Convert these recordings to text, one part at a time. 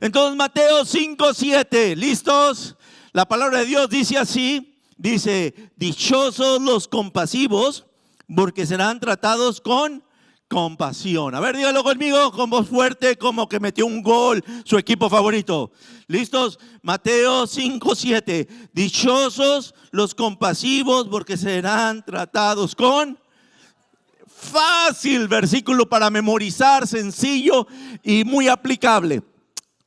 Entonces Mateo 5:7, ¿listos? La palabra de Dios dice así, dice: dichosos los compasivos, porque serán tratados con compasión. A ver, dígalo conmigo con voz fuerte, como que metió un gol su equipo favorito. ¿Listos? Mateo 5:7, dichosos los compasivos, porque serán tratados con... Fácil versículo para memorizar, sencillo y muy aplicable.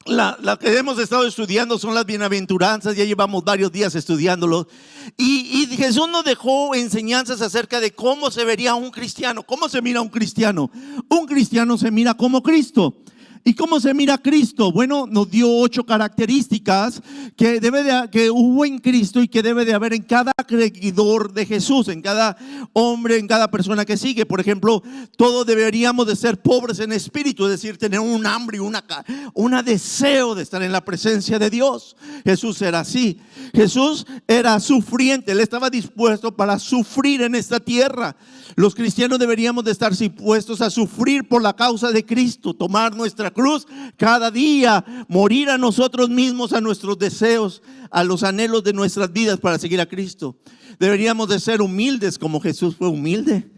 La que hemos estado estudiando son las bienaventuranzas. Ya llevamos varios días estudiándolo. Y Jesús nos dejó enseñanzas acerca de cómo se vería un cristiano. ¿Cómo se mira un cristiano? Un cristiano se mira como Cristo. ¿Y cómo se mira Cristo? Bueno, nos dio 8 características que hubo en Cristo y que debe de haber en cada seguidor de Jesús, en cada hombre, en cada persona que sigue. Por ejemplo, todos deberíamos de ser pobres en espíritu, es decir, tener un hambre y un deseo de estar en la presencia de Dios. Jesús era así. Jesús era sufriente, Él estaba dispuesto para sufrir en esta tierra. Los cristianos deberíamos de estar dispuestos a sufrir por la causa de Cristo, tomar nuestra cruz cada día, morir a nosotros mismos, a nuestros deseos, a los anhelos de nuestras vidas para seguir a Cristo. Deberíamos de ser humildes como Jesús fue humilde.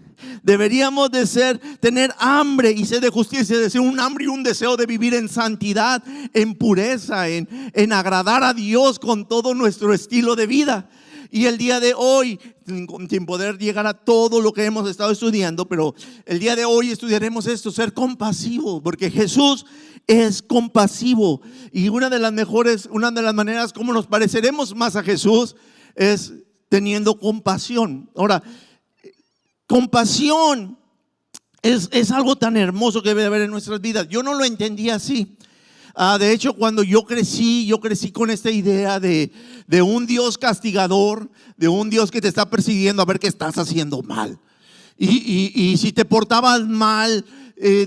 Deberíamos de tener hambre y sed de justicia, es decir, un hambre y un deseo de vivir en santidad, en pureza, en agradar a Dios con todo nuestro estilo de vida. Y el día de hoy, sin poder llegar a todo lo que hemos estado estudiando, pero el día de hoy estudiaremos esto, ser compasivo, porque Jesús es compasivo. Y una de las maneras como nos pareceremos más a Jesús es teniendo compasión. Ahora, compasión es algo tan hermoso que debe haber en nuestras vidas. Yo no lo entendía así. De hecho, cuando yo crecí con esta idea de un Dios castigador, de un Dios que te está persiguiendo a ver qué estás haciendo mal. Y si te portabas mal,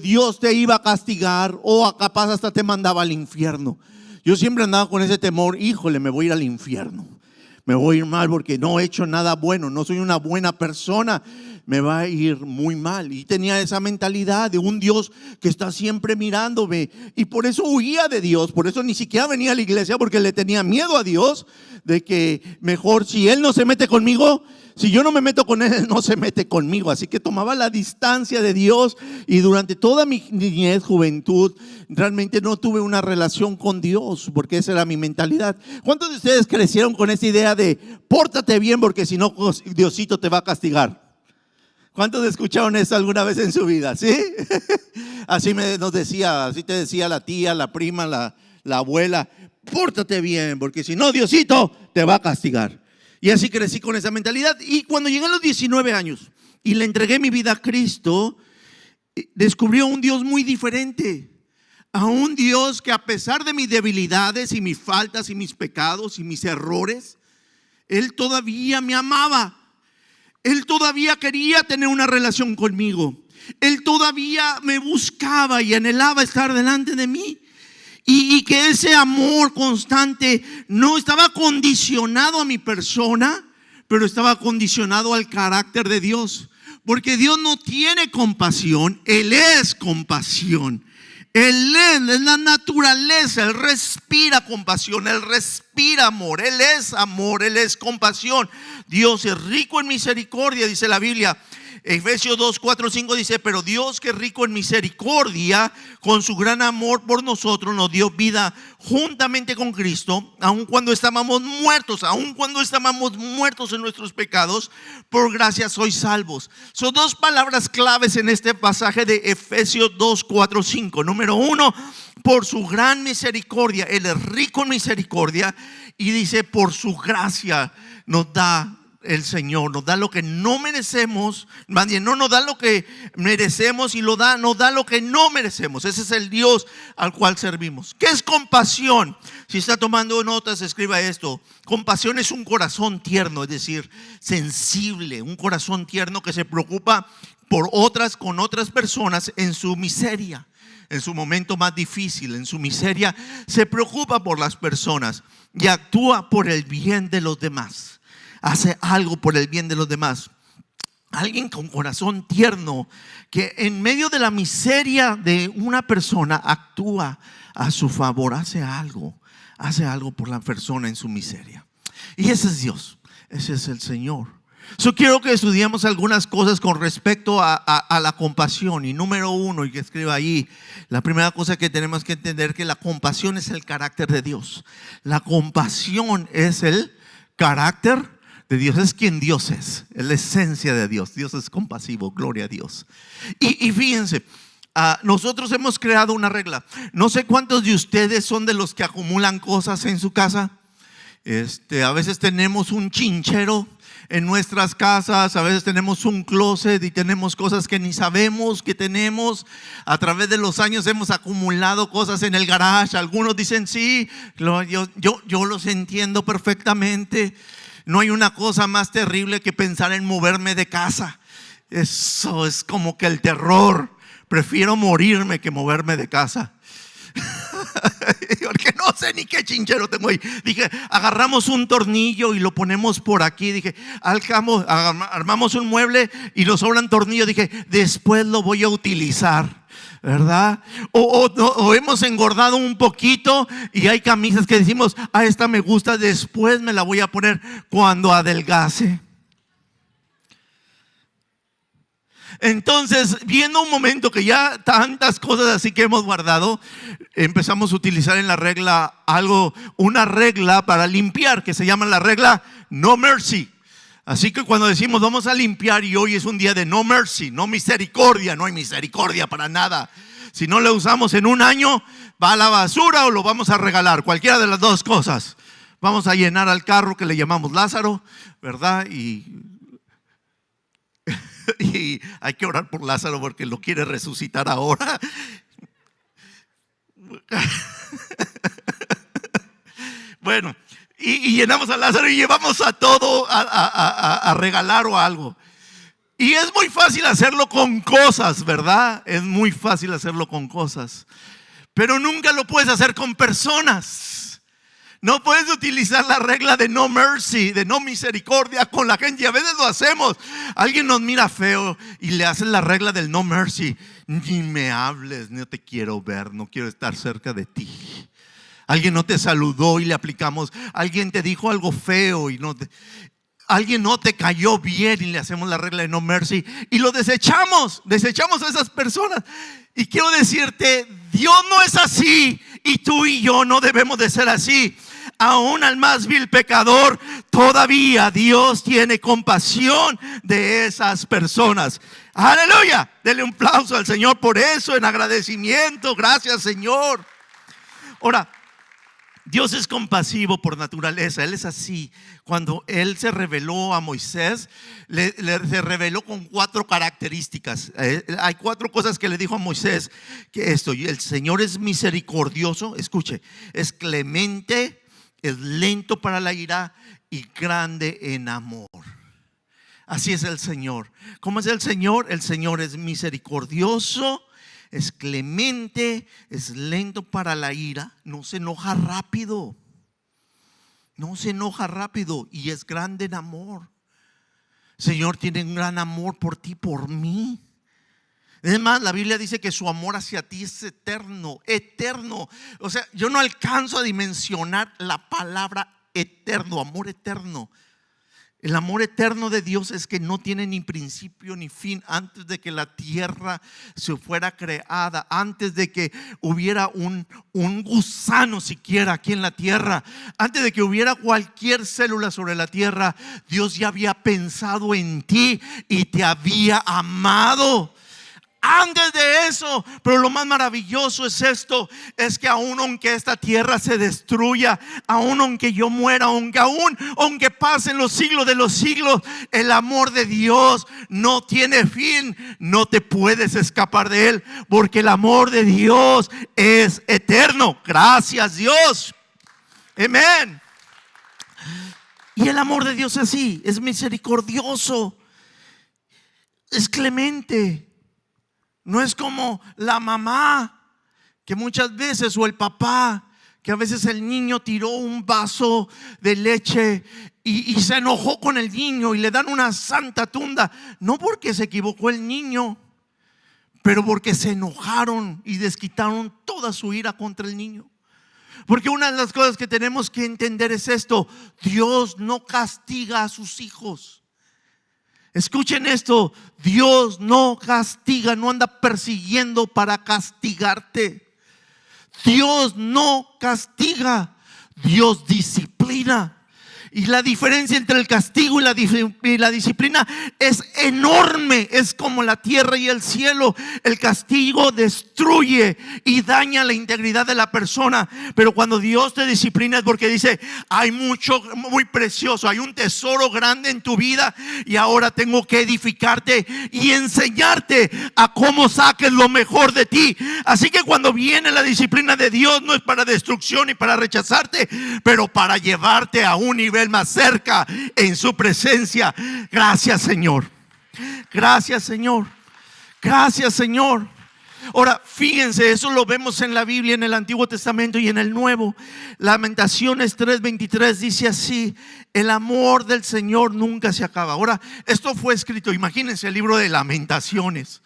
Dios te iba a castigar o capaz hasta te mandaba al infierno. Yo siempre andaba con ese temor: híjole, me voy a ir al infierno. Me voy a ir mal porque no he hecho nada bueno, no soy una buena persona, me va a ir muy mal. Y tenía esa mentalidad de un Dios que está siempre mirándome. Y por eso huía de Dios, por eso ni siquiera venía a la iglesia, porque le tenía miedo a Dios, de que mejor si Él no se mete conmigo, si yo no me meto con Él, Él no se mete conmigo. Así que tomaba la distancia de Dios. Y durante toda mi niñez, juventud, realmente no tuve una relación con Dios, porque esa era mi mentalidad. ¿Cuántos de ustedes crecieron con esa idea de pórtate bien porque si no Diosito te va a castigar? ¿Cuántos escucharon eso alguna vez en su vida? ¿Sí? Así te decía la tía, la prima, la abuela: pórtate bien porque si no Diosito te va a castigar. Y así crecí con esa mentalidad. Y cuando llegué a los 19 años y le entregué mi vida a Cristo, descubrí a un Dios muy diferente. A un Dios que, a pesar de mis debilidades y mis faltas y mis pecados y mis errores, Él todavía me amaba. Él todavía quería tener una relación conmigo. Él todavía me buscaba y anhelaba estar delante de mí. Y que ese amor constante no estaba condicionado a mi persona, pero estaba condicionado al carácter de Dios. Porque Dios no tiene compasión, Él es compasión. Él es la naturaleza, Él respira compasión, Él respira amor, Él es compasión. Dios es rico en misericordia, dice la Biblia. Efesios 2, 4, 5 dice: pero Dios, que es rico en misericordia, con su gran amor por nosotros, nos dio vida juntamente con Cristo, aun cuando estábamos muertos en nuestros pecados. Por gracia sois salvos. Son dos palabras claves en este pasaje de Efesios 2, 4, 5. Número 1, por su gran misericordia. Él es rico en misericordia. Y dice: por su gracia nos da el Señor, nos da lo que no merecemos, más bien no nos da lo que merecemos y nos da lo que no merecemos. Ese es el Dios al cual servimos. ¿Qué es compasión? Si está tomando notas, escriba esto. Compasión es un corazón tierno, es decir, sensible, un corazón tierno que se preocupa con otras personas en su miseria, en su momento más difícil, en su miseria, se preocupa por las personas y actúa por el bien de los demás. Hace algo por el bien de los demás. alguien con corazón tierno, que en medio de la miseria de una persona actúa a su favor, hace algo por la persona en su miseria. Y ese es Dios, ese es el Señor. Yo quiero que estudiemos algunas cosas con respecto a la compasión. Y número uno, y que escriba ahí, la primera cosa que tenemos que entender, que la compasión es el carácter de Dios. La compasión es el carácter de Dios, es quien Dios es la esencia de Dios. Dios es compasivo, gloria a Dios. Y fíjense, nosotros hemos creado una regla. No sé cuántos de ustedes son de los que acumulan cosas en su casa. A veces tenemos un chinchero en nuestras casas, a veces tenemos un closet y tenemos cosas que ni sabemos que tenemos. A través de los años hemos acumulado cosas en el garage. Algunos dicen sí, yo los entiendo perfectamente. No hay una cosa más terrible que pensar en moverme de casa. Eso es como que el terror. Prefiero morirme que moverme de casa. Porque no sé ni qué chinchero tengo ahí. Dije, agarramos un tornillo y lo ponemos por aquí. Dije, armamos un mueble y nos sobran tornillos. Dije, después lo voy a utilizar, ¿verdad? O hemos engordado un poquito y hay camisas que decimos, esta me gusta, después me la voy a poner cuando adelgace. Entonces, viendo un momento que ya tantas cosas así que hemos guardado, empezamos a utilizar en la regla una regla para limpiar, que se llama la regla no mercy. Así que cuando decimos vamos a limpiar y hoy es un día de no mercy, no misericordia, no hay misericordia para nada. Si no lo usamos en un año, va a la basura o lo vamos a regalar, cualquiera de las dos cosas. Vamos a llenar al carro que le llamamos Lázaro, ¿verdad? Y hay que orar por Lázaro porque lo quiere resucitar ahora. Bueno, y llenamos a Lázaro y llevamos a todo a regalar o algo. Y es muy fácil hacerlo con cosas, ¿verdad? Es muy fácil hacerlo con cosas, pero nunca lo puedes hacer con personas. No puedes utilizar la regla de no mercy, de no misericordia con la gente. Y a veces lo hacemos. Alguien nos mira feo y le hacen la regla del no mercy. Ni me hables, no te quiero ver, no quiero estar cerca de ti. Alguien no te saludó y le aplicamos. Alguien te dijo algo feo y alguien no te cayó bien y le hacemos la regla de no mercy y lo desechamos a esas personas. Y quiero decirte, Dios no es así y tú y yo no debemos de ser así. Aún al más vil pecador, todavía Dios tiene compasión de esas personas. Aleluya, denle un aplauso al Señor por eso, en agradecimiento. Gracias, Señor. Ahora, Dios es compasivo por naturaleza. Él es así. Cuando Él se reveló a Moisés, se reveló con 4 características. Hay 4 cosas que le dijo a Moisés. Que el Señor es misericordioso, escuche, es clemente, es lento para la ira y grande en amor. Así es el Señor. ¿Cómo es el Señor? El Señor es misericordioso, es clemente, es lento para la ira, no se enoja rápido. No se enoja rápido y es grande en amor. Señor tiene un gran amor por ti, por mí. Es más, la Biblia dice que su amor hacia ti es eterno, eterno. O sea, yo no alcanzo a dimensionar la palabra eterno, amor eterno. El amor eterno de Dios es que no tiene ni principio ni fin. Antes de que la tierra se fuera creada, antes de que hubiera un gusano siquiera aquí en la tierra, antes de que hubiera cualquier célula sobre la tierra, Dios ya había pensado en ti y te había amado. Antes de eso, pero lo más maravilloso es esto, es que aún aunque esta tierra se destruya, aún aunque yo muera, aunque pasen los siglos de los siglos, el amor de Dios no tiene fin. No te puedes escapar de Él, porque el amor de Dios es eterno. Gracias, Dios. Amén. Y el amor de Dios es así, es misericordioso, es clemente. No es como la mamá, que muchas veces, o el papá, que a veces el niño tiró un vaso de leche y se enojó con el niño y le dan una santa tunda. No porque se equivocó el niño, pero porque se enojaron y desquitaron toda su ira contra el niño. Porque una de las cosas que tenemos que entender es esto: Dios no castiga a sus hijos. Escuchen esto: Dios no castiga, no anda persiguiendo para castigarte. Dios no castiga, Dios disciplina. Y la diferencia entre el castigo y la disciplina es enorme. Es como la tierra y el cielo. El castigo destruye y daña la integridad de la persona, pero cuando Dios te disciplina es porque dice: hay mucho muy precioso, hay un tesoro grande en tu vida, y ahora tengo que edificarte y enseñarte a cómo saques lo mejor de ti. Así que cuando viene la disciplina de Dios, no es para destrucción y para rechazarte, pero para llevarte a un nivel más cerca en su presencia. Gracias, Señor. Gracias, Señor. Gracias, Señor. Ahora, fíjense, eso lo vemos en la Biblia, en el Antiguo Testamento y en el Nuevo. Lamentaciones 3:23 dice así: el amor del Señor nunca se acaba. Ahora, esto fue escrito, imagínense, el libro de Lamentaciones.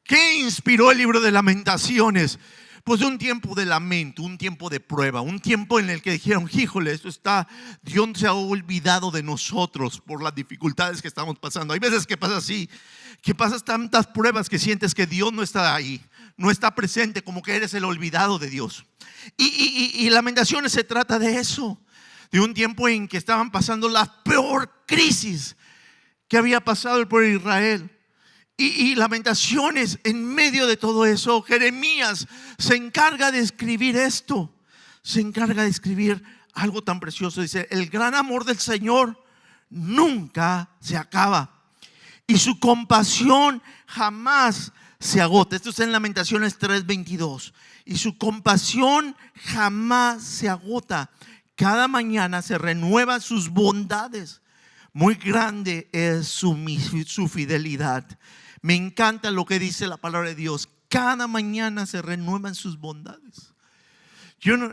¿Qué inspiró el libro de Lamentaciones? Pues un tiempo de lamento, un tiempo de prueba, un tiempo en el que dijeron: híjole, Dios se ha olvidado de nosotros por las dificultades que estamos pasando. Hay veces que pasa así, que pasas tantas pruebas que sientes que Dios no está ahí, no está presente, como que eres el olvidado de Dios. Y Lamentaciones se trata de eso, de un tiempo en que estaban pasando la peor crisis que había pasado el pueblo de Israel. Y Lamentaciones, en medio de todo eso, Jeremías se encarga de escribir esto. Se encarga de escribir algo tan precioso. Dice: el gran amor del Señor nunca se acaba, y su compasión jamás se agota. Esto está en Lamentaciones 3:22. Y su compasión jamás se agota. Cada mañana se renuevan sus bondades. Muy grande es su fidelidad. Me encanta lo que dice la palabra de Dios: cada mañana se renuevan sus bondades.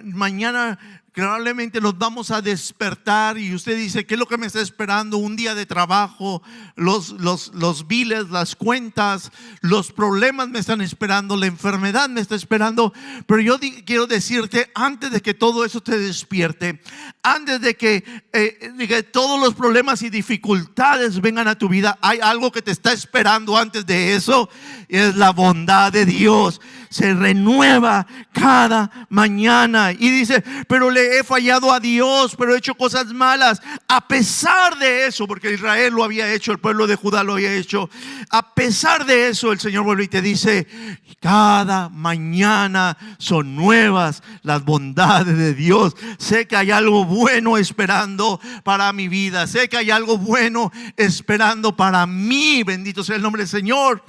Mañana probablemente nos vamos a despertar y usted dice: ¿qué es lo que me está esperando? Un día de trabajo, los biles, las cuentas, los problemas me están esperando, la enfermedad me está esperando. Pero yo quiero decirte, antes de que todo eso te despierte, antes de que todos los problemas y dificultades vengan a tu vida, hay algo que te está esperando antes de eso, y es la bondad de Dios. Se renueva cada mañana. Y dice: pero le he fallado a Dios, pero he hecho cosas malas. A pesar de eso, porque Israel lo había hecho, el pueblo de Judá lo había hecho, a pesar de eso, el Señor vuelve y te dice: cada mañana son nuevas las bondades de Dios. Sé que hay algo bueno esperando para mi vida. Sé que hay algo bueno esperando para mí. Bendito sea el nombre del Señor.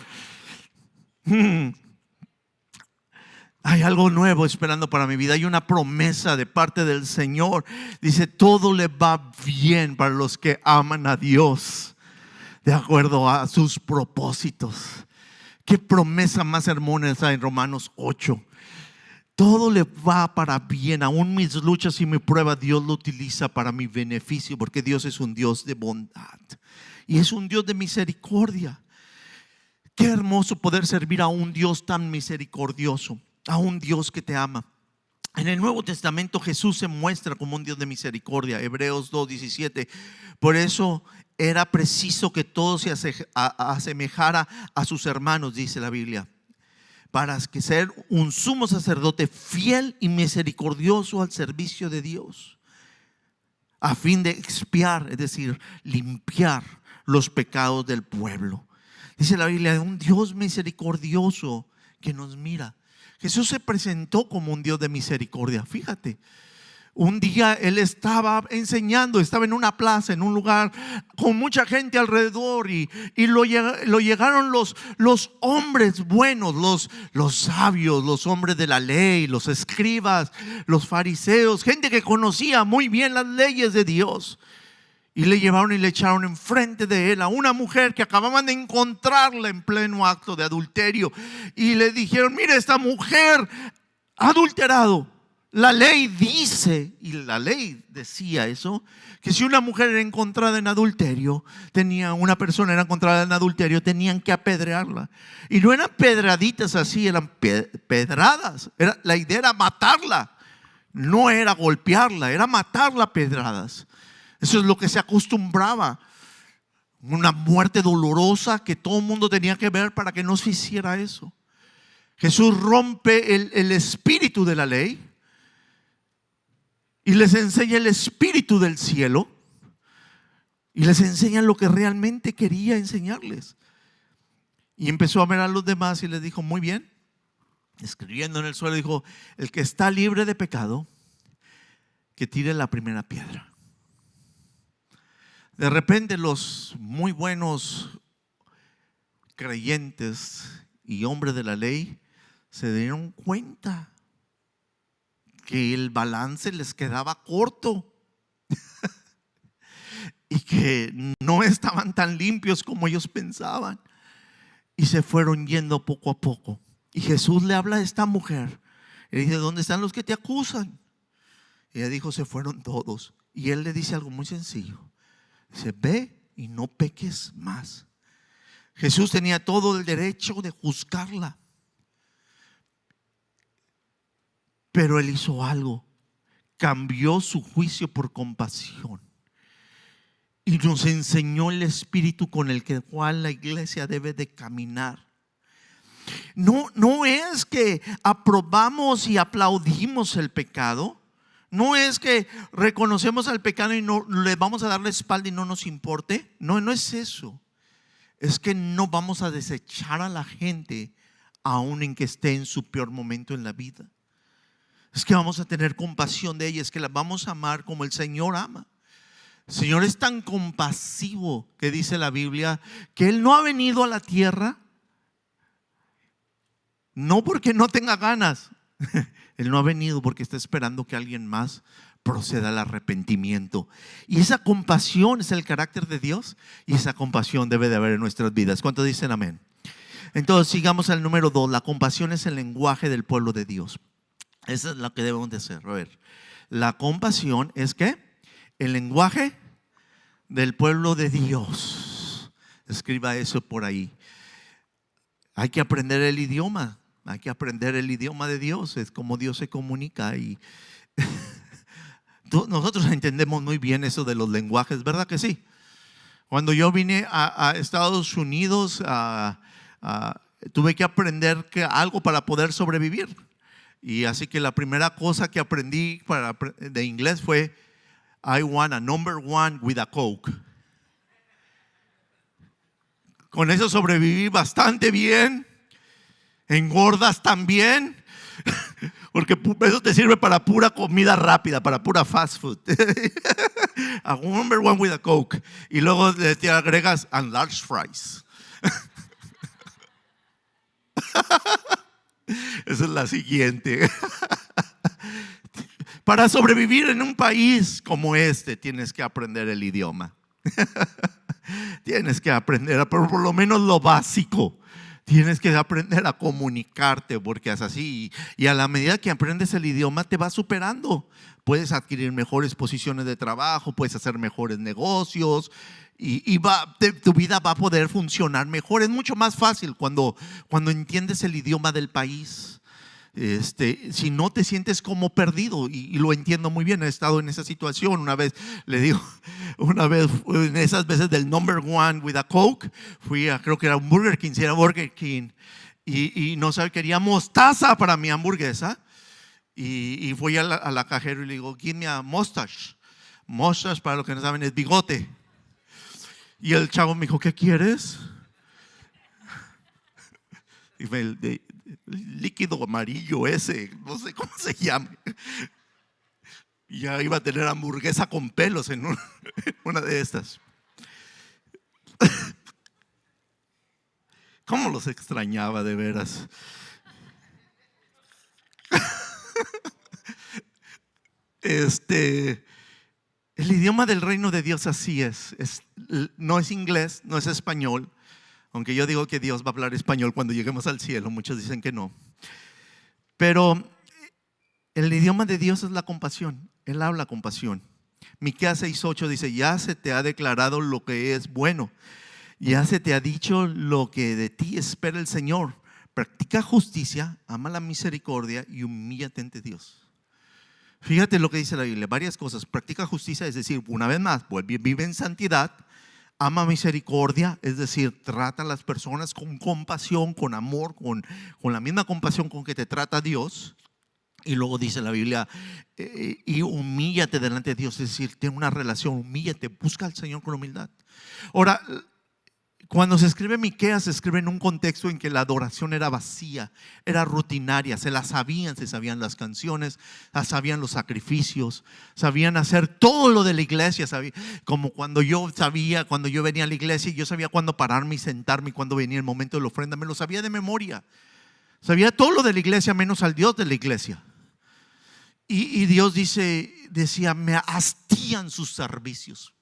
Hay algo nuevo esperando para mi vida. Hay una promesa de parte del Señor. Dice: todo le va bien para los que aman a Dios, de acuerdo a sus propósitos. Qué promesa más hermosa en Romanos 8. Todo le va para bien. Aún mis luchas y mi prueba, Dios lo utiliza para mi beneficio, porque Dios es un Dios de bondad y es un Dios de misericordia. Qué hermoso poder servir a un Dios tan misericordioso, a un Dios que te ama. En el Nuevo Testamento Jesús se muestra como un Dios de misericordia. Hebreos 2:17. Por eso era preciso que todo se asemejara a sus hermanos, dice la Biblia, para que ser un sumo sacerdote fiel y misericordioso al servicio de Dios, a fin de expiar, es decir, limpiar los pecados del pueblo. Dice la Biblia: un Dios misericordioso que nos mira. Jesús se presentó como un Dios de misericordia. Fíjate, un día Él estaba enseñando, estaba en una plaza, en un lugar con mucha gente alrededor, y lo llegaron los hombres buenos, los sabios, los hombres de la ley, los escribas, los fariseos, gente que conocía muy bien las leyes de Dios. Y le llevaron y le echaron enfrente de él a una mujer que acababan de encontrarla en pleno acto de adulterio. Y le dijeron: mire, esta mujer ha adulterado. La ley dice, y la ley decía eso, que si una mujer era encontrada en adulterio, una persona era encontrada en adulterio, tenían que apedrearla. Y no eran pedraditas así, eran pedradas. La idea era matarla, no era golpearla, era matarla a pedradas. Eso es lo que se acostumbraba. Una muerte dolorosa que todo el mundo tenía que ver para que no se hiciera eso. Jesús rompe el espíritu de la ley y les enseña el espíritu del cielo y les enseña lo que realmente quería enseñarles. Y empezó a ver a los demás y les dijo: muy bien, escribiendo en el suelo, dijo: el que está libre de pecado, que tire la primera piedra. De repente los muy buenos creyentes y hombres de la ley se dieron cuenta que el balance les quedaba corto y que no estaban tan limpios como ellos pensaban, y se fueron yendo poco a poco. Y Jesús le habla a esta mujer y le dice: ¿dónde están los que te acusan? Y ella dijo: se fueron todos. Y él le dice algo muy sencillo. Dice: ve y no peques más. Jesús tenía todo el derecho de juzgarla, pero él hizo algo. Cambió su juicio por compasión y nos enseñó el espíritu con el cual la iglesia debe de caminar. No es que aprobamos y aplaudimos el pecado. No es que reconocemos al pecado y no le vamos a dar la espalda y no nos importe. No es eso. Es que no vamos a desechar a la gente aun en que esté en su peor momento en la vida. Es que vamos a tener compasión de ella. Es que la vamos a amar como el Señor ama. El Señor es tan compasivo que dice la Biblia que Él no ha venido a la tierra no porque no tenga ganas. Él no ha venido porque está esperando que alguien más proceda al arrepentimiento. Y esa compasión es el carácter de Dios, y esa compasión debe de haber en nuestras vidas. ¿Cuántos dicen amén? Entonces sigamos al número 2. La compasión es el lenguaje del pueblo de Dios. Eso es lo que debemos de hacer. A ver, la compasión es ¿qué? El lenguaje del pueblo de Dios. Escriba eso por ahí. Hay que aprender el idioma. Hay que aprender el idioma de Dios. Es como Dios se comunica. Y nosotros entendemos muy bien eso de los lenguajes, ¿verdad que sí? Cuando yo vine a Estados Unidos, tuve que aprender algo para poder sobrevivir. Y así que la primera cosa que aprendí de inglés fue: I want a number one with a Coke. Con eso sobreviví bastante bien. Engordas también, porque eso te sirve para pura comida rápida, para pura fast food. A number one with a Coke. Y luego te agregas and large fries. Esa es la siguiente. Para sobrevivir en un país como este, tienes que aprender el idioma. Tienes que aprender por lo menos lo básico. Tienes que aprender a comunicarte, porque es así. Y a la medida que aprendes el idioma te vas superando. Puedes adquirir mejores posiciones de trabajo, puedes hacer mejores negocios y tu vida va a poder funcionar mejor. Es mucho más fácil cuando entiendes el idioma del país. Si no, te sientes como perdido, y lo entiendo muy bien. He estado en esa situación. Una vez en esas veces del number one with a Coke, fui a, creo que era un Burger King, si era Burger King, y no sabía, quería mostaza para mi hamburguesa, y fui a la cajera y le digo: give me a mustache. Mustache, para los que no saben, es bigote. Y el chavo me dijo: ¿qué quieres? Y el líquido amarillo ese, no sé cómo se llama. Y ya iba a tener hamburguesa con pelos en una de estas. ¿Cómo los extrañaba de veras? El idioma del reino de Dios así es. No es inglés, no es español. Aunque yo digo que Dios va a hablar español cuando lleguemos al cielo. Muchos dicen que no. Pero El idioma de Dios es la compasión. Él habla compasión. Miqueas 6:8 dice: ya se te ha declarado lo que es bueno, ya se te ha dicho lo que de ti espera el Señor. Practica justicia, ama la misericordia y humíllate ante Dios. Fíjate lo que dice la Biblia, varias cosas. Practica justicia, es decir, una vez más, vive en santidad. Ama misericordia, es decir, trata a las personas con compasión, con amor, con la misma compasión con que te trata Dios. Y luego dice la Biblia, y humíllate delante de Dios, es decir, ten una relación, humíllate, busca al Señor con humildad. Ahora, cuando se escribe Miqueas, se escribe en un contexto en que la adoración era vacía, era rutinaria, se sabían las canciones, sabían los sacrificios, sabían hacer todo lo de la iglesia, como cuando yo venía a la iglesia, yo sabía cuándo pararme y sentarme, y cuando venía el momento de la ofrenda, me lo sabía de memoria. Sabía todo lo de la iglesia menos al Dios de la iglesia. Y Dios decía, me hastían sus servicios,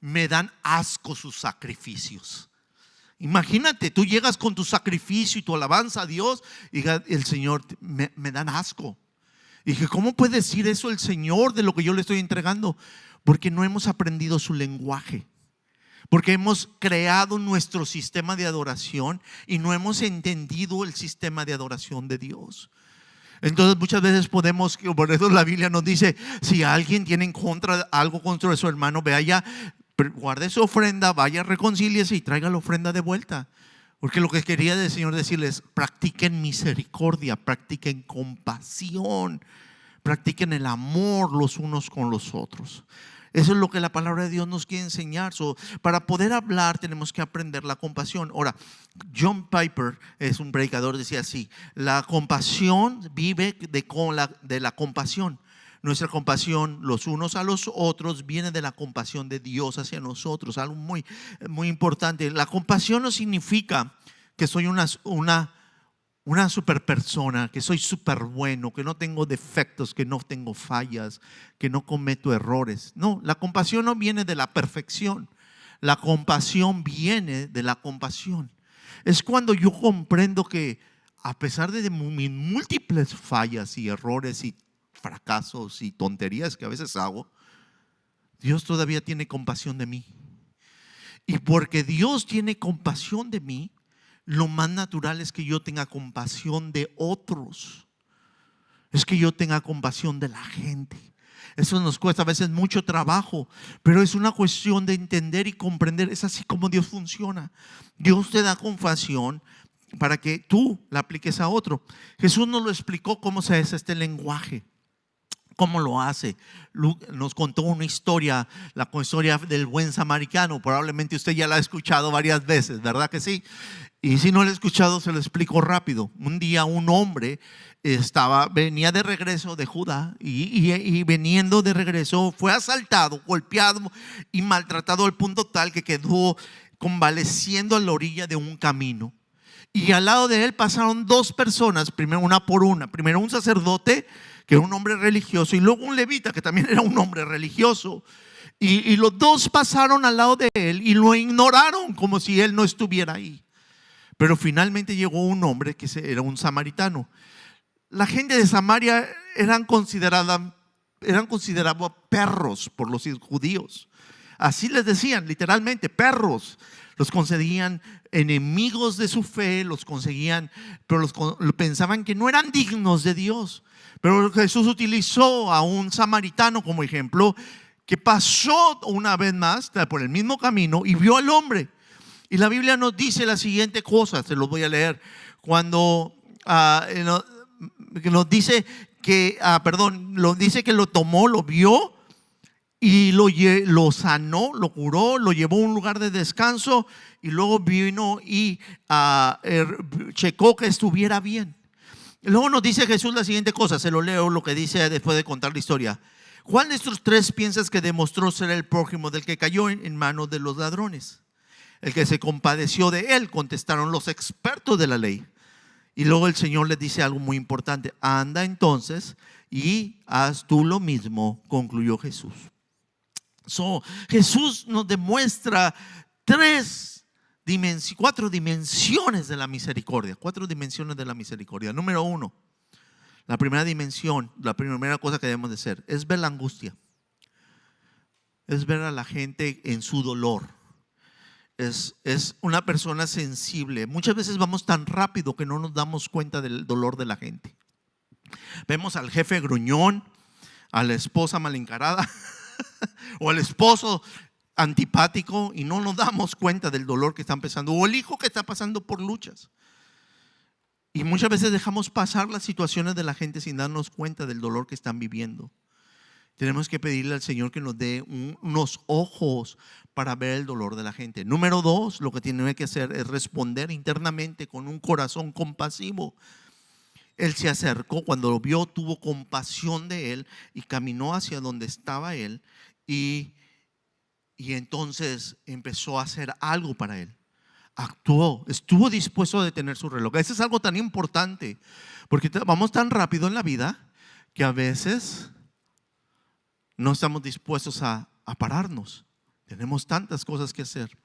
me dan asco sus sacrificios. Imagínate, tú llegas con tu sacrificio y tu alabanza a Dios y el Señor, me dan asco. Y dije, ¿cómo puede decir eso el Señor de lo que yo le estoy entregando? Porque no hemos aprendido su lenguaje. Porque hemos creado nuestro sistema de adoración y no hemos entendido el sistema de adoración de Dios. Entonces muchas veces por eso la Biblia nos dice, si alguien tiene algo contra su hermano, vaya, guarde su ofrenda, vaya, reconcíliese y traiga la ofrenda de vuelta. Porque lo que quería el Señor decirles, practiquen misericordia, practiquen compasión, practiquen el amor los unos con los otros. Eso es lo que la palabra de Dios nos quiere enseñar. Para poder hablar tenemos que aprender la compasión. Ahora, John Piper es un predicador, decía así: la compasión vive de la compasión. Nuestra compasión los unos a los otros viene de la compasión de Dios hacia nosotros. Algo muy, muy importante. La compasión no significa que soy una super persona, que soy súper bueno, que no tengo defectos, que no tengo fallas, que no cometo errores. No, la compasión no viene de la perfección. La compasión viene de la compasión. Es cuando yo comprendo que a pesar de mis múltiples fallas y errores y fracasos y tonterías que a veces hago, Dios todavía tiene compasión de mí. Y porque Dios tiene compasión de mí, lo más natural es que yo tenga compasión de otros. Es que yo tenga compasión de la gente. Eso nos cuesta a veces mucho trabajo, pero es una cuestión de entender y comprender. Es así como Dios funciona. Dios te da compasión para que tú la apliques a otro. Jesús nos lo explicó cómo se hace este lenguaje. ¿Cómo lo hace? Nos contó una historia, la historia del buen samaritano. Probablemente usted ya la ha escuchado varias veces, ¿verdad que sí? Y si no la ha escuchado, se lo explico rápido. Un día un hombre venía de regreso de Judá y veniendo de regreso fue asaltado, golpeado y maltratado al punto tal que quedó convaleciendo a la orilla de un camino. Y al lado de él pasaron dos personas, primero una por una. Primero un sacerdote, que era un hombre religioso, y luego un levita, que también era un hombre religioso. Y los dos pasaron al lado de él y lo ignoraron como si él no estuviera ahí. Pero finalmente llegó un hombre que era un samaritano. La gente de Samaria eran considerados perros por los judíos. Así les decían, literalmente, perros. Los conseguían enemigos de su fe, pero pensaban que no eran dignos de Dios. Pero Jesús utilizó a un samaritano como ejemplo, que pasó una vez más por el mismo camino y vio al hombre. Y la Biblia nos dice la siguiente cosa, se los voy a leer. Cuando nos dice que, dice que lo tomó, lo vio y lo sanó, lo curó, lo llevó a un lugar de descanso y luego vino y checó que estuviera bien. Luego nos dice Jesús la siguiente cosa, se lo leo lo que dice después de contar la historia. ¿Cuál de estos tres piensas que demostró ser el prójimo del que cayó en manos de los ladrones? El que se compadeció de él, contestaron los expertos de la ley. Y luego el Señor les dice algo muy importante: anda entonces y haz tú lo mismo, concluyó Jesús. Jesús nos demuestra cuatro dimensiones de la misericordia. Número uno, La primera dimensión, la primera cosa que debemos de hacer es ver la angustia. Es ver a la gente en su dolor. Es una persona sensible. Muchas veces vamos tan rápido que no nos damos cuenta del dolor de la gente. Vemos al jefe gruñón, a la esposa mal encarada o al esposo antipático y no nos damos cuenta del dolor que están pasando, o el hijo que está pasando por luchas. Y muchas veces dejamos pasar las situaciones de la gente sin darnos cuenta del dolor que están viviendo. Tenemos que pedirle al Señor que nos dé unos ojos para ver el dolor de la gente. Número 2, lo que tiene que hacer es responder internamente con un corazón compasivo. Él se acercó, cuando lo vio, tuvo compasión de él y caminó hacia donde estaba él y entonces empezó a hacer algo para él. Actuó, estuvo dispuesto a detener su reloj. Eso es algo tan importante, porque vamos tan rápido en la vida que a veces no estamos dispuestos a pararnos. Tenemos tantas cosas que hacer.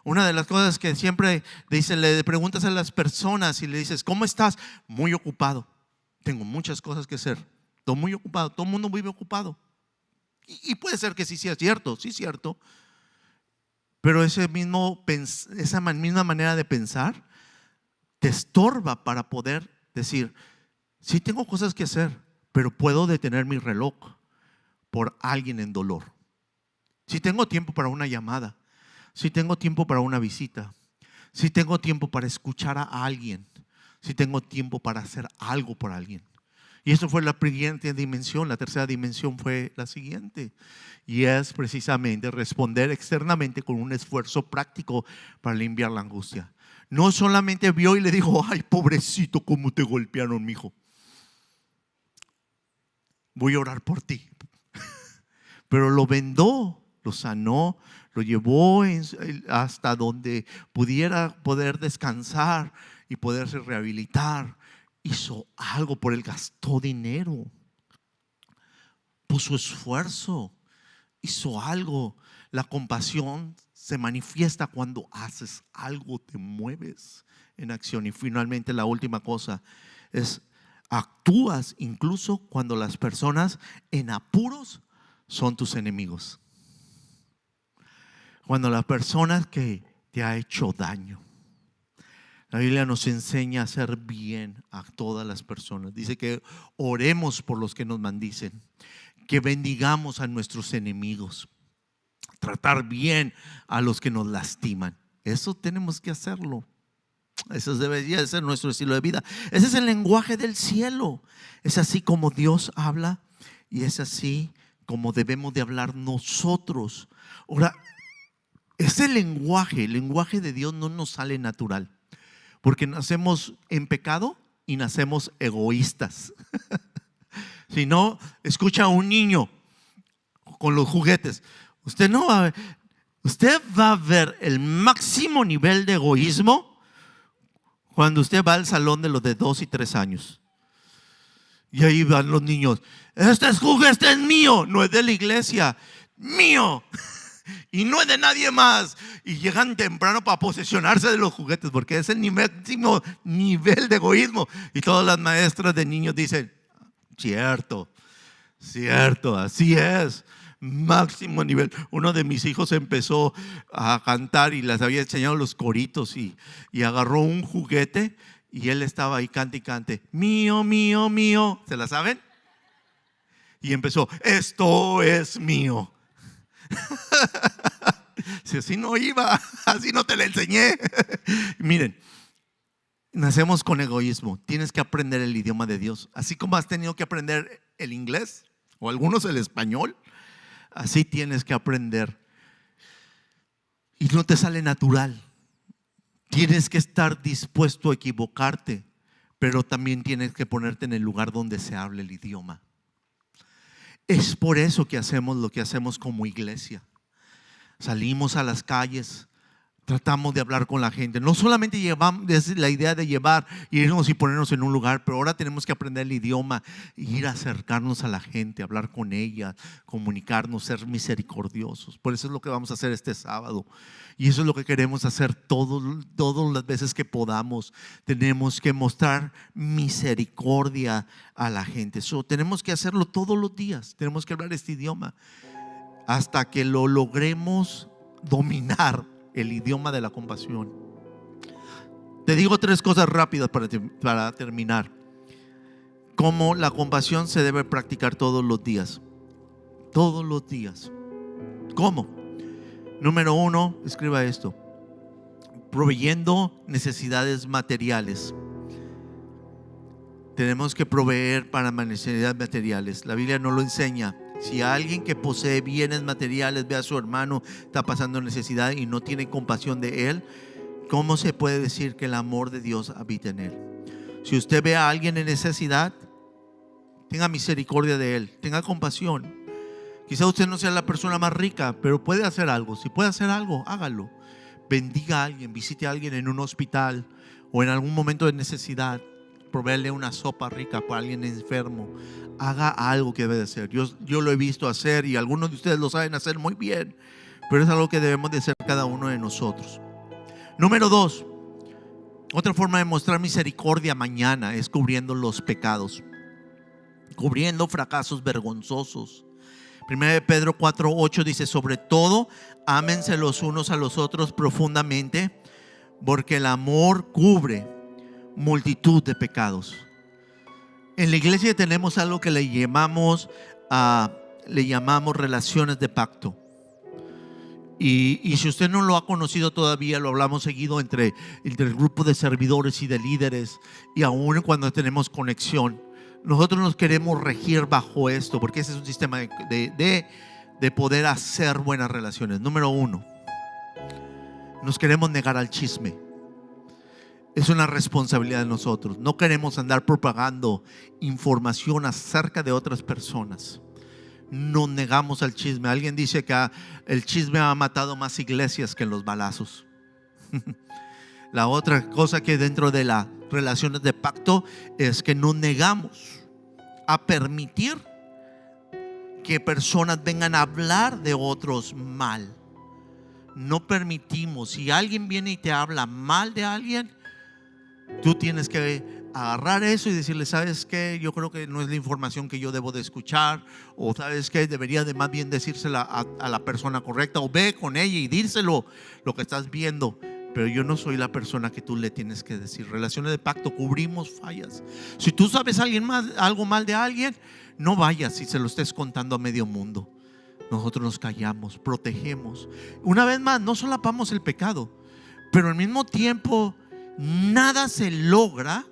Una de las cosas que siempre le preguntas a las personas y le dices, ¿cómo estás? Muy ocupado. Tengo muchas cosas que hacer. Estoy muy ocupado. Todo el mundo vive ocupado. Y puede ser que sí sea cierto, sí es cierto. Pero esa misma manera de pensar te estorba para poder decir, sí tengo cosas que hacer, pero puedo detener mi reloj por alguien en dolor. Si tengo tiempo para una llamada, si tengo tiempo para una visita, si tengo tiempo para escuchar a alguien, si tengo tiempo para hacer algo por alguien. Y eso fue la siguiente dimensión. La tercera dimensión fue la siguiente, y es precisamente responder externamente con un esfuerzo práctico para limpiar la angustia. No solamente vio y le dijo, ay pobrecito, cómo te golpearon, mijo, voy a orar por ti. Pero lo vendó, lo sanó, lo llevó hasta donde poder descansar y poderse rehabilitar. Hizo algo por él, gastó dinero, puso esfuerzo, hizo algo. La compasión se manifiesta cuando haces algo, te mueves en acción. Y finalmente la última cosa es actúas incluso cuando las personas en apuros son tus enemigos. Cuando la persona que te ha hecho daño. La Biblia nos enseña a hacer bien a todas las personas. Dice que oremos por los que nos maldicen, que bendigamos a nuestros enemigos, tratar bien a los que nos lastiman. Eso tenemos que hacerlo. Eso debería ser nuestro estilo de vida. Ese es el lenguaje del cielo. Es así como Dios habla y es así como debemos de hablar nosotros. Ahora, ese lenguaje, el lenguaje de Dios no nos sale natural. Porque nacemos en pecado y nacemos egoístas. Si no, escucha a un niño con los juguetes. Usted va a ver el máximo nivel de egoísmo cuando usted va al salón de los de 2 y 3 años. Y ahí van los niños. Este juguete es mío, no es de la iglesia, mío. Y no es de nadie más. Y llegan temprano para posesionarse de los juguetes, porque es el máximo nivel de egoísmo. Y todas las maestras de niños dicen, cierto, así es, máximo nivel. Uno de mis hijos empezó a cantar y les había enseñado los coritos y agarró un juguete y él estaba ahí cante y cante, mío, mío, mío. ¿Se la saben? Y empezó, esto es mío. Si así no iba, así no te la enseñé. Miren, nacemos con egoísmo. Tienes que aprender el idioma de Dios. Así como has tenido que aprender el inglés o algunos el español, así tienes que aprender. Y no te sale natural. Tienes que estar dispuesto a equivocarte, pero también tienes que ponerte en el lugar donde se hable el idioma. Es por eso que hacemos lo que hacemos como iglesia. Salimos a las calles tratamos de hablar con la gente. No solamente llevamos es la idea de llevar, irnos y ponernos en un lugar, pero ahora tenemos que aprender el idioma, ir a acercarnos a la gente, hablar con ella, comunicarnos, ser misericordiosos. Por eso es lo que vamos a hacer este sábado. Y eso es lo que queremos hacer todas las veces que podamos. Tenemos que mostrar misericordia a la gente. Tenemos que hacerlo todos los días. Tenemos que hablar este idioma hasta que lo logremos dominar, el idioma de la compasión. Te digo 3 cosas rápidas para terminar. Cómo la compasión se debe practicar todos los días. Todos los días. ¿Cómo? Número 1, escriba esto: proveyendo necesidades materiales. Tenemos que proveer para necesidades materiales. La Biblia nos lo enseña. Si alguien que posee bienes materiales ve a su hermano está pasando necesidad y no tiene compasión de él, ¿cómo se puede decir que el amor de Dios habita en él? Si usted ve a alguien en necesidad, tenga misericordia de él, tenga compasión. Quizá usted no sea la persona más rica, pero puede hacer algo. Si puede hacer algo, hágalo. Bendiga a alguien, visite a alguien en un hospital o en algún momento de necesidad. Proveerle una sopa rica para alguien enfermo. Haga algo que debe de hacer. Yo lo he visto hacer y algunos de ustedes lo saben hacer muy bien, pero es algo que debemos de hacer cada uno de nosotros. Número 2, otra forma de mostrar misericordia mañana es cubriendo los pecados, cubriendo fracasos vergonzosos. 1 Pedro 4:8 dice: sobre todo, ámense los unos a los otros profundamente, porque el amor cubre multitud de pecados. En la iglesia tenemos algo que le llamamos relaciones de pacto. Y si usted no lo ha conocido todavía, lo hablamos seguido entre el grupo de servidores y de líderes, y aún cuando tenemos conexión. Nosotros nos queremos regir bajo esto, porque ese es un sistema de poder hacer buenas relaciones. Número 1, nos queremos negar al chisme. Es una responsabilidad de nosotros. No queremos andar propagando información acerca de otras personas. Nos negamos al chisme. Alguien dice que el chisme ha matado más iglesias que los balazos. La otra cosa que dentro de las relaciones de pacto es que nos negamos a permitir que personas vengan a hablar de otros mal. No permitimos. Si alguien viene y te habla mal de alguien, tú tienes que agarrar eso y decirle: ¿sabes qué? Yo creo que no es la información que yo debo de escuchar, o ¿sabes qué? Debería de más bien decírsela a la persona correcta, o ve con ella y dírselo lo que estás viendo. Pero yo no soy la persona que tú le tienes que decir. Relaciones de pacto, cubrimos fallas. Si tú sabes algo mal de alguien, no vayas y se lo estés contando a medio mundo. Nosotros nos callamos, protegemos. Una vez más, no solapamos el pecado, pero al mismo tiempo nada se logra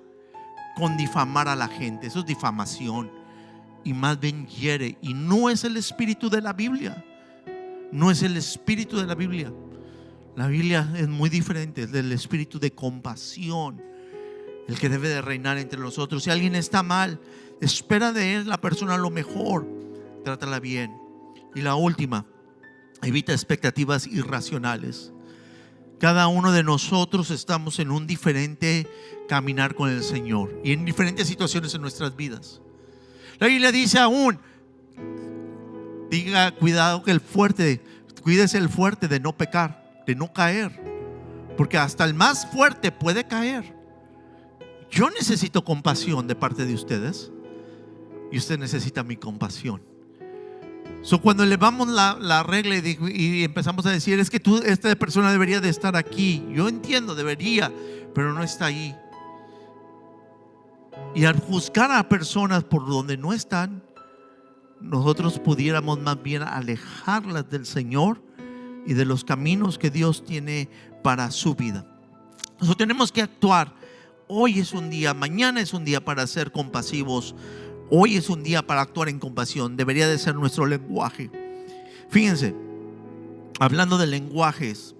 con difamar a la gente. Eso es difamación, y más bien hiere, y no es el espíritu de la Biblia. No es el espíritu de la Biblia. La Biblia es muy diferente, es del espíritu de compasión, el que debe de reinar entre nosotros. Si alguien está mal, espera de él, la persona, lo mejor. Trátala bien. Y la última, evita expectativas irracionales. Cada uno de nosotros estamos en un diferente caminar con el Señor y en diferentes situaciones en nuestras vidas. La Biblia dice aún: diga, cuidado que cuídese el fuerte de no pecar, de no caer, porque hasta el más fuerte puede caer. Yo necesito compasión de parte de ustedes, y usted necesita mi compasión. Cuando elevamos la regla y empezamos a decir: es que esta persona debería de estar aquí. Yo entiendo, debería, pero no está ahí. Y al juzgar a personas por donde no están, nosotros pudiéramos más bien alejarlas del Señor y de los caminos que Dios tiene para su vida. Nosotros tenemos que actuar. Hoy es un día, mañana es un día para ser compasivos. Hoy es un día para actuar en compasión. Debería de ser nuestro lenguaje. Fíjense, hablando de lenguajes,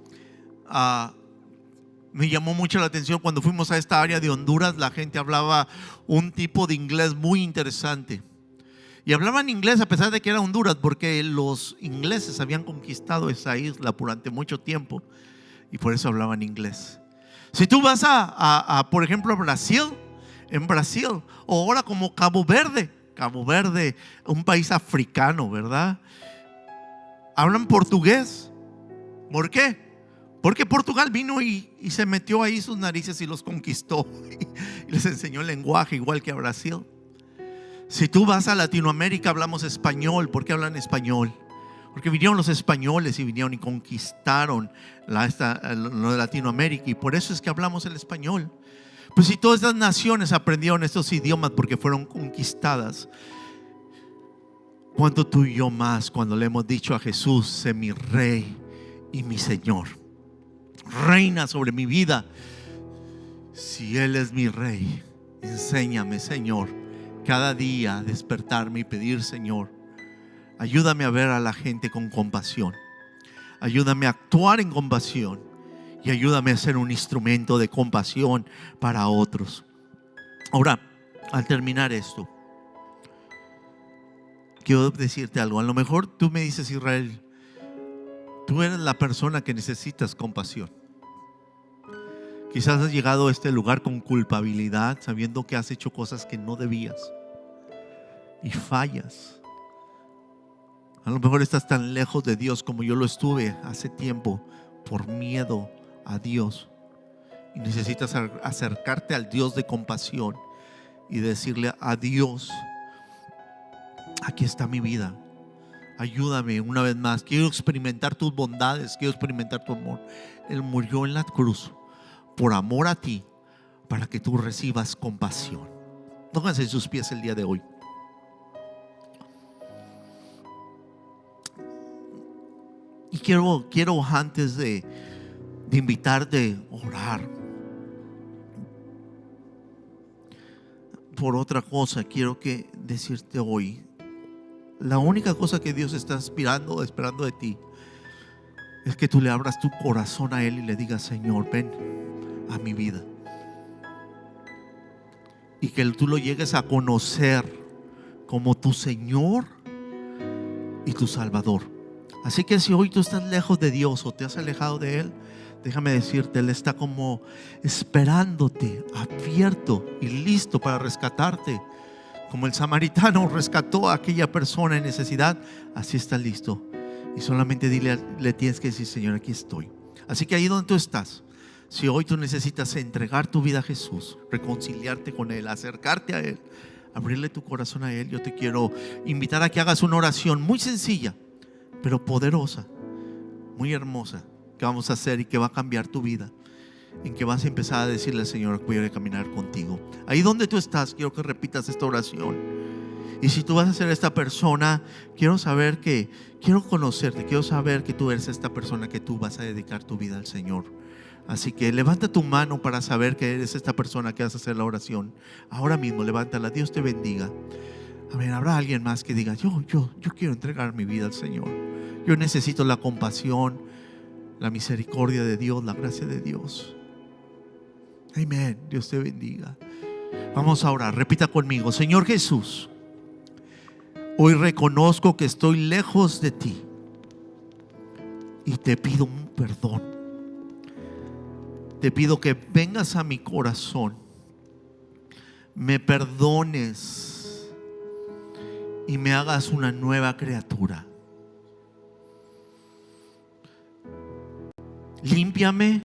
me llamó mucho la atención cuando fuimos a esta área de Honduras. La gente hablaba un tipo de inglés muy interesante. Y hablaban inglés a pesar de que era Honduras, porque los ingleses habían conquistado esa isla durante mucho tiempo. y por eso hablaban inglés. Si tú vas por ejemplo, a Brasil, en Brasil, o ahora como Cabo Verde, un país africano, ¿verdad? Hablan portugués. ¿Por qué? Porque Portugal vino y se metió ahí sus narices y los conquistó y les enseñó el lenguaje igual que a Brasil. Si tú vas a Latinoamérica, hablamos español. ¿Por qué hablan español? Porque vinieron los españoles y vinieron y conquistaron lo de Latinoamérica, y por eso es que hablamos el español. Pues si todas estas naciones aprendieron estos idiomas porque fueron conquistadas, ¿cuánto tú y yo más cuando le hemos dicho a Jesús: sé mi Rey y mi Señor, reina sobre mi vida? Si Él es mi Rey, enséñame, Señor, cada día a despertarme y pedir: Señor, ayúdame a ver a la gente con compasión, ayúdame a actuar en compasión, y ayúdame a ser un instrumento de compasión para otros. Ahora, al terminar esto, quiero decirte algo. A lo mejor tú me dices: Israel, tú eres la persona que necesitas compasión. Quizás has llegado a este lugar con culpabilidad, sabiendo que has hecho cosas que no debías y fallas. A lo mejor estás tan lejos de Dios como yo lo estuve hace tiempo, por miedo a Dios, y necesitas acercarte al Dios de compasión y decirle a Dios: aquí está mi vida, ayúdame una vez más, quiero experimentar tus bondades, quiero experimentar tu amor. Él murió en la cruz por amor a ti, para que tú recibas compasión. Pónganse en sus pies el día de hoy. Y quiero antes de invitarte a orar por otra cosa, quiero decirte hoy: la única cosa que Dios está esperando de ti es que tú le abras tu corazón a Él y le digas: Señor, ven a mi vida, y que tú lo llegues a conocer como tu Señor y tu Salvador. Así que si hoy tú estás lejos de Dios o te has alejado de Él, déjame decirte, Él está como esperándote, abierto y listo para rescatarte. Como el samaritano rescató a aquella persona en necesidad, así está listo. Y solamente le tienes que decir: Señor, aquí estoy. Así que ahí donde tú estás, si hoy tú necesitas entregar tu vida a Jesús, reconciliarte con Él, acercarte a Él, abrirle tu corazón a Él, yo te quiero invitar a que hagas una oración muy sencilla, pero poderosa, muy hermosa, que vamos a hacer y que va a cambiar tu vida, en que vas a empezar a decirle al Señor: voy a caminar contigo. Ahí donde tú estás, quiero que repitas esta oración. Y si tú vas a ser esta persona, quiero conocerte, quiero saber que tú eres esta persona, que tú vas a dedicar tu vida al Señor. Así que levanta tu mano para saber que eres esta persona que vas a hacer la oración. Ahora mismo, levántala. Dios te bendiga. Amén. Habrá alguien más que diga: yo quiero entregar mi vida al Señor. Yo necesito la compasión, la misericordia de Dios, la gracia de Dios. Amén. Dios te bendiga. Vamos a orar. Repita conmigo: Señor Jesús, hoy reconozco que estoy lejos de ti y te pido un perdón. Te pido que vengas a mi corazón, me perdones y me hagas una nueva criatura. Límpiame